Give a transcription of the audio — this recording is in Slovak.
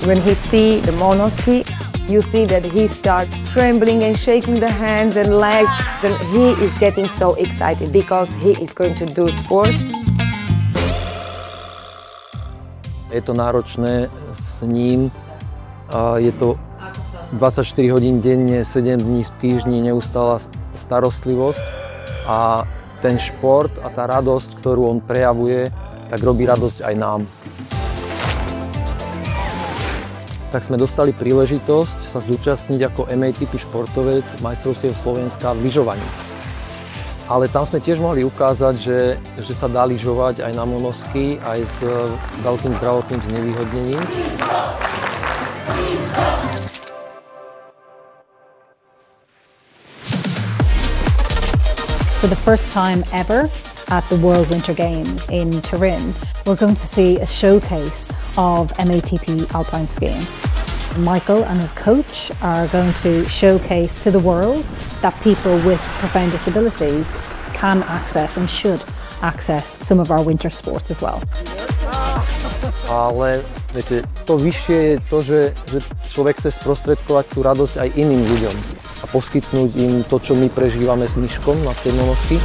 When he see the monoski, you see that he starts trembling and shaking the hands and legs. Then he is getting so excited because he is going to do sports. Je to náročné s ním. Je to 24 hodín denne, 7 dní v týždni, neustála starostlivosť. A ten šport a tá radosť, ktorú on prejavuje, tak robí radosť aj nám. Tak sme dostali príležitosť sa zúčastniť ako MATP športovec majstrovstiev Slovenska v lyžovaní. Ale tam sme tiež mohli ukázať, že sa dá lyžovať aj na monoski, aj s veľkým zdravotným znevýhodnením. For the first time ever at the World Winter Games in Turin, we're going to see a showcase of MATP alpine skiing. Michael and his coach are going to showcase to the world that people with profound disabilities can access and should access some of our winter sports as well. Ale viete, to vyššie je to, že človek chce sprostredkovať tú radosť aj iným ľuďom a poskytnúť im to, čo my prežívame s Miškom na tej monoski.